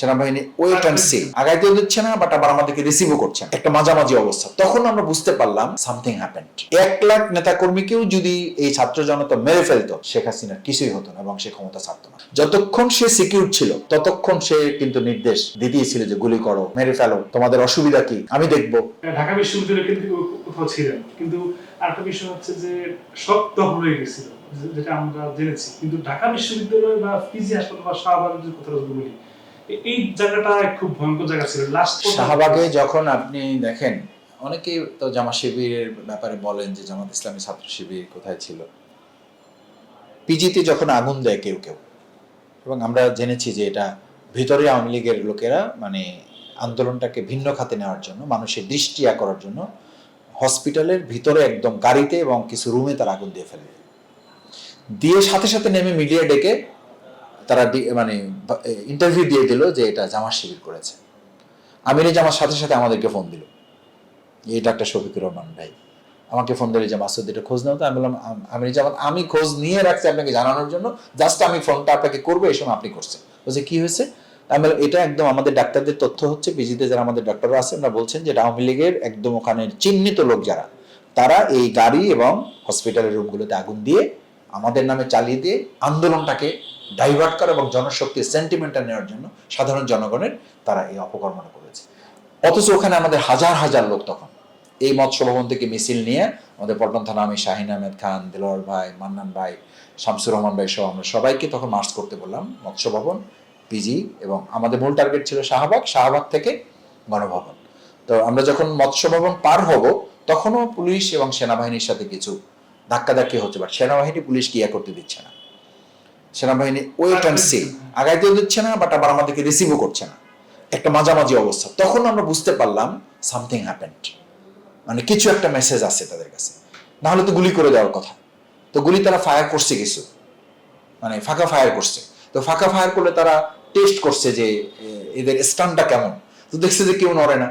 সেনাবাহিনী wait and C আগাইতেও দিচ্ছে না, বাট আবার আমাদেরকে রিসিভও করছে না, একটা মাঝামাঝি অবস্থা। তখন আমরা বুঝতে পারলাম সামথিং হ্যাপেন্ড। 1 লাখ নেতাকর্মীকেও যদি এই ছাত্র জনতা মেরে ফেলতো, শেখ হাসিনার কিছুই হতো না এবং সে ক্ষমতা ছাড়তো না। যতক্ষণ সে সিকিউর ছিল ততক্ষণ সে কিন্তু নির্দেশ দিতেই ছিল যে গুলি করো, মেরে ফেলো, তোমাদের অসুবিধা কি আমি দেখবো। ঢাকা বিশ্ববিদ্যালয়ে কিন্তু কোথাও ছিলেন, কিন্তু আরেকটা বিষয় হচ্ছে যে সব দখল হয়ে গেছিল, যেটা আমরা জেনেছি। কিন্তু ঢাকা বিশ্ববিদ্যালয় বা পিজি হাসপাতাল বা শাহবাগের কথা বলি, এই জায়গাটা খুব ভয়ঙ্কর জায়গা ছিল। লাস্ট শাহবাগে যখন আপনি দেখেন, অনেকেই তো জামাত শিবিরের ব্যাপারে বলেন যে জামাত ইসলামী ছাত্র শিবির কোথায় ছিল। পিজিতে যখন আগুন দেয় কেউ কেউ, এবং আমরা জেনেছি যে এটা ভিতরে আওয়ামী লীগের লোকেরা মানে আন্দোলনটাকে ভিন্ন খাতে নেওয়ার জন্য, মানুষের দৃষ্টি করার জন্য হসপিটালের ভিতরে একদম গাড়িতে এবং কিছু রুমে তারা আগুন দিয়ে ফেলে, দিয়ে সাথে সাথে নেমে মিডিয়া ডেকে তারা মানে ইন্টারভিউ দিয়ে দিল যে এটা জামাত শিবির করেছে। আমিরে জামার সাথে সাথে আমাদেরকে ফোন দিল, এটা একটা শফিকুর রহমান ভাই আমাকে ফোন দিলে যে মাসুদ এটা খোঁজ নাও। তো আমি বললাম আমির জামান আমি খোঁজ নিয়ে রাখছি আপনাকে জানানোর জন্য, জাস্ট আমি ফোনটা আপনাকে করবো, এই সময় আপনি করছেন। বলছে কি হয়েছে? আমি বললাম এটা একদম আমাদের ডাক্তারদের তথ্য হচ্ছে, পিজিতে যারা আমাদের ডাক্তাররা আছে ওরা বলছেন যে আওয়ামী লীগের একদম ওখানে চিহ্নিত লোক যারা, তারা এই গাড়ি এবং হসপিটালের রুমগুলোতে আগুন দিয়ে আমাদের নামে চালিয়ে দিয়ে আন্দোলনটাকে ডাইভার্ট করা এবং জনশক্তির সেন্টিমেন্টটা নেওয়ার জন্য সাধারণ জনগণের তারা এই অপকর্ম করেছে। অথচ ওখানে আমাদের হাজার হাজার লোক তখন এই মৎস্য ভবন থেকে মিছিল নিয়ে আমাদের পল্টন থানা, আমি শাহিন আহমেদ খান, দেলোয়ার ভাই, মান্নান ভাই, শামসুর রহমান ভাই সহ আমরা সবাইকে তখন মার্চ করতে বললাম মৎস্য ভবন, পিজি, এবং আমাদের মূল টার্গেট ছিল শাহবাগ, শাহবাগ থেকে গণভবন। তো আমরা যখন মৎস্য ভবন পার হব তখনও পুলিশ এবং সেনাবাহিনীর সাথে কিছু ধাক্কাধাক্কি হচ্ছে, বাট সেনাবাহিনী পুলিশকে ইয়ে করতে দিচ্ছে না। সেনাবাহিনী ওয়েট অ্যান্ড সি আগাইতেও দিচ্ছে না, বাট আবার আমাদেরকে রিসিভও করছে না, একটা মাঝামাঝি অবস্থা। তখন আমরা বুঝতে পারলাম সামথিং হ্যাপেন্ড, মানে কিছু একটা মেসেজ আছে তাদের কাছে, না হলে তো গুলি করে দেওয়ার কথা। তো গুলি তারা ফায়ার করছে কিছু, মানে ফাঁকা ফায়ার করছে। তো ফাঁকা ফায়ার করলে তারা টেস্ট করছে যে এদের স্টানটা কেমন, তো দেখছে যে কেউ নড়ে না।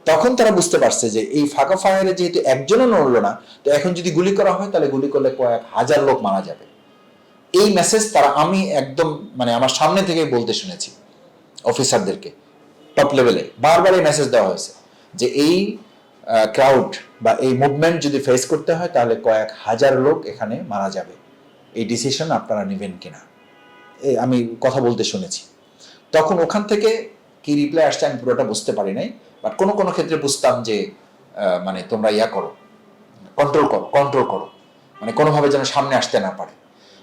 তখন তারা বুঝতে পারছে যে এই ফাঁকা ফায়ারে যেহেতু একজনও নড়লো না, তো এখন যদি গুলি করা হয় তাহলে গুলি করলে কয়েক হাজার লোক মারা যাবে। এই মেসেজ তারা, আমি একদম মানে আমার সামনে থেকে বলতে শুনেছি অফিসারদেরকে, টপ লেভেলে বারবার এই মেসেজ দেওয়া হয়েছে যে এই ক্রাউড বা এই মুভমেন্ট যদি ফেস করতে হয় তাহলে কয়েক হাজার লোক এখানে মারা যাবে, এই ডিসিশন আপনারা নেবেন কিনা। এই আমি কথা বলতে শুনেছি। তখন ওখান থেকে কি রিপ্লাই আসছে আমি পুরোটা বুঝতে পারি নাই, বাট কোনো কোনো ক্ষেত্রে বুঝতাম যে মানে তোমরা ইয়া করো, কন্ট্রোল করো, মানে কোনোভাবে যেন সামনে আসতে না পারে।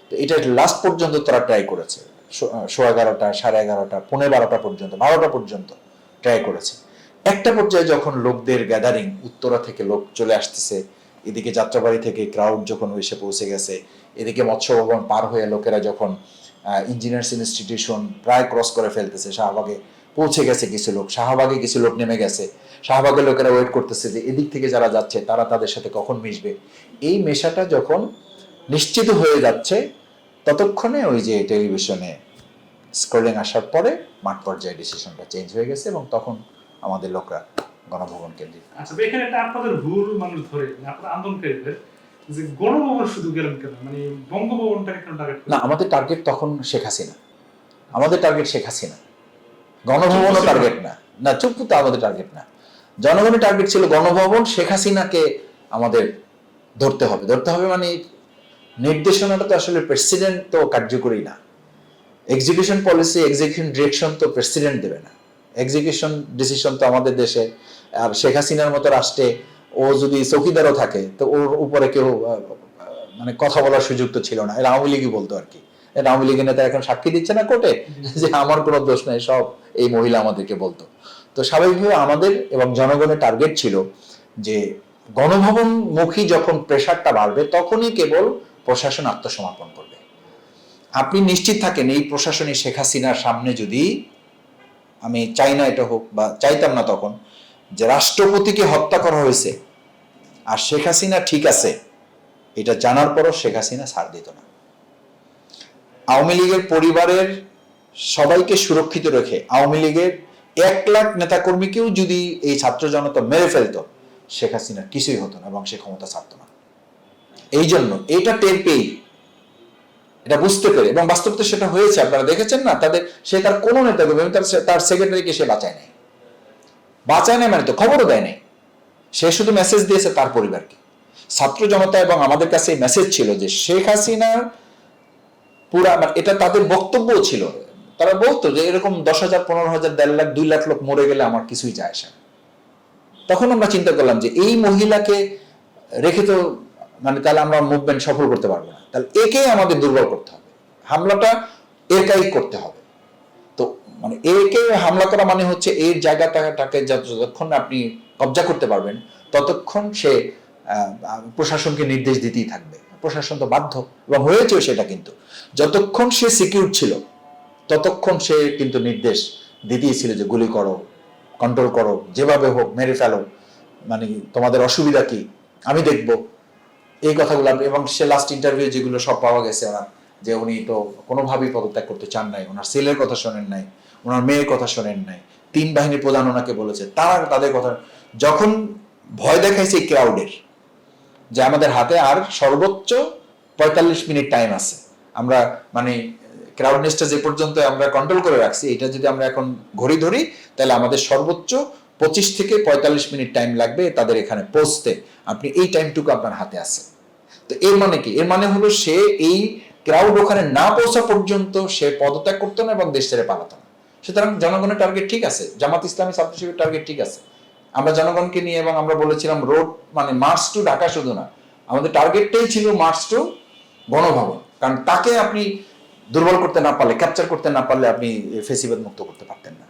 তো এটা লাস্ট পর্যন্ত তারা ট্রাই করেছে, 11:30, 11:30, 12:15 পর্যন্ত, 12টা পর্যন্ত ট্রাই করেছে। একটা পর্যায়ে যখন লোকদের গ্যাদারিং, উত্তরা থেকে লোক চলে আসতেছে, এদিকে যাত্রাবাড়ি থেকে ক্রাউড যখন এসে পৌঁছে গেছে, এদিকে মৎস্য ভবন পার হয়ে লোকেরা যখন ইঞ্জিনিয়ার্স ইনস্টিটিউশন প্রায় ক্রস করে ফেলতেছে, শাহবাগে পৌঁছে গেছে কিছু লোক, শাহবাগে কিছু লোক নেমে গেছে, শাহবাগের লোকেরা ওয়েট করতেছে যে এদিক থেকে যারা যাচ্ছে তারা তাদের সাথে কখন মিশবে। এই মেশাটা যখন নিশ্চিত হয়ে যাচ্ছে ততক্ষণে ওই যে টেলিভিশনে স্ক্রলিং আসার পরে মাঠ পর্যায়ে ডিসিশনটা চেঞ্জ হয়ে গেছে এবং তখন আমাদের লোকরা গণভবন কেন্দ্রিক। আচ্ছা, এখানে একটা আপনাদের ভুল মানুষ ধরে, আপনারা আন্দোলনকারীদের, যে গণভবন শুধু গেলেন কেন, মানে বঙ্গভবনটাকে কেন টার্গেট না, আমাদের টার্গেট তখন শেখ হাসিনা, আমাদের টার্গেট শেখ হাসিনা, গণভবনও টার্গেট না। না, চুপ তো আমাদের টার্গেট না, জনগণের টার্গেট ছিল গণভবন। শেখ হাসিনাকে আমাদের ধরতে হবে মানে নির্দেশনাটা তো আসলে প্রেসিডেন্ট তো কার্যকরী না, এক্সিকিউশন পলিসি, এক্সিকিউশন ডিরেকশন তো প্রেসিডেন্ট দেবে না, এক্সিকিউশন ডিসিশন তো আমাদের দেশে। আর শেখ হাসিনার মতো রাষ্ট্রে ও যদি চৌকিদারও থাকে তো ওর উপরে কেউ মানে কথা বলার সুযোগ তো ছিল না, এর আওয়ামী লীগই বলতো আর কি। আওয়ামী লীগের নেতা এখন সাক্ষী দিচ্ছে না কোর্টে যে আমার কোনো দোষ নাই, সব এই মহিলা আমাদেরকে বলতো। তো স্বাভাবিকভাবে আমাদের এবং জনগণের টার্গেট ছিল যে গণভবন মুখী যখন প্রেশারটা বাড়বে তখনই কেবল প্রশাসন আত্মসমর্পণ করবে। আপনি নিশ্চিত থাকেন এই প্রশাসনী শেখ হাসিনার সামনে যদি, আমি চাই না এটা হোক বা চাইতাম না তখন, যে রাষ্ট্রপতিকে হত্যা করা হয়েছে আর শেখ হাসিনা ঠিক আছে এটা জানার পরও শেখ হাসিনা ছাড় দিত না। আওয়ামী লীগের পরিবারের সবাইকে সুরক্ষিত রেখে আওয়ামী লীগের 1 লাখ নেতাকর্মীকেও যদি এই ছাত্র জনতা মেরে ফেলতো, শেখ হাসিনার কিছুই হতো না এবং সে ক্ষমতা ছাড়তো না। এই জন্য এটা টের পেয়েই এটা বুঝতে পেরে, এবং বাস্তবতা সেটা হয়েছে, আপনারা দেখেছেন না, সে তার কোনো নেতা কর্মী, তার সেক্রেটারিকে সে বাঁচায় নাই, মানে তো খবরও দেয় নাই, সে শুধু মেসেজ দিয়েছে তার পরিবারকে। ছাত্র জনতা এবং আমাদের কাছে মেসেজ ছিল যে শেখ হাসিনার পুরা, মানে এটা তাদের বক্তব্য ছিল, তারা বলতো যে এরকম 10,000, 15,000, 1.5 লাখ, 2 লাখ লোক মরে গেলে আমার কিছুই যায় আসে না। তখন আমরা চিন্তা করলাম যে এই মহিলাকে রেখে তো মানে তাহলে আমরা মুভমেন্ট সফল করতে পারবো না, তাহলে একে আমাদের দুর্বল করতে হবে, হামলাটা একাই করতে হবে। তো মানে একে হামলা করা মানে হচ্ছে এর জায়গাটাকে যতক্ষণ আপনি কবজা করতে পারবেন ততক্ষণ সে প্রশাসনকে নির্দেশ দিতেই থাকবে, প্রশাসন তো বাধ্য, এবং হয়েছে সেটা, কিন্তু যতক্ষণ সে সিকিউর ছিল ততক্ষণ সে কিন্তু নির্দেশ দিতেই ছিল যে গুলি করো, কন্ট্রোল করো, যেভাবে হোক মেরে ফেলো, মানে তোমাদের অসুবিধা কি আমি দেখব, এই কথাগুলো। এবং সে লাস্ট ইন্টারভিউ যেগুলো সব পাওয়া গেছে ওনার, যে উনি তো কোনোভাবেই পদত্যাগ করতে চান নাই, ওনার ছেলের কথা শোনেন নাই, ওনার মেয়ের কথা শোনেন নাই, 3 বাহিনীর প্রধান ওনাকে বলেছে, তাদের কথা যখন ভয় দেখাইছে এই ক্রাউডের, যে আমাদের হাতে আর সর্বোচ্চ 45 মিনিট টাইম আছে, আমরা মানে ক্রাউডনেসটা যে পর্যন্ত আমরা কন্ট্রোল করে রাখছি, এটা যদি আমরা এখন ঘড়ি ধরি তাহলে আমাদের সর্বোচ্চ 25 থেকে 45 মিনিট টাইম লাগবে তাদের এখানে পৌঁছতে, আপনি এই টাইমটুকু আপনার হাতে আছে। তো এর মানে কি? এর মানে হলো সে এই ক্রাউড ওখানে না পৌঁছা পর্যন্ত সে পদত্যাগ করতো না এবং দেশ ছেড়ে পালাতো না। সুতরাং জনগণের টার্গেট ঠিক আছে, জামাত ইসলামী ছাত্র শিবিরের টার্গেট ঠিক আছে। আমরা জনগণকে নিয়ে, এবং আমরা বলেছিলাম রোড মানে মার্চ টু ঢাকা শুধু না, আমাদের টার্গেটটাই ছিল মার্চ টু গণভবন, কারণ তাকে আপনি দুর্বল করতে না পারলে, ক্যাপচার করতে না পারলে আপনি ফেসিবাদ মুক্ত করতে পারতেন না।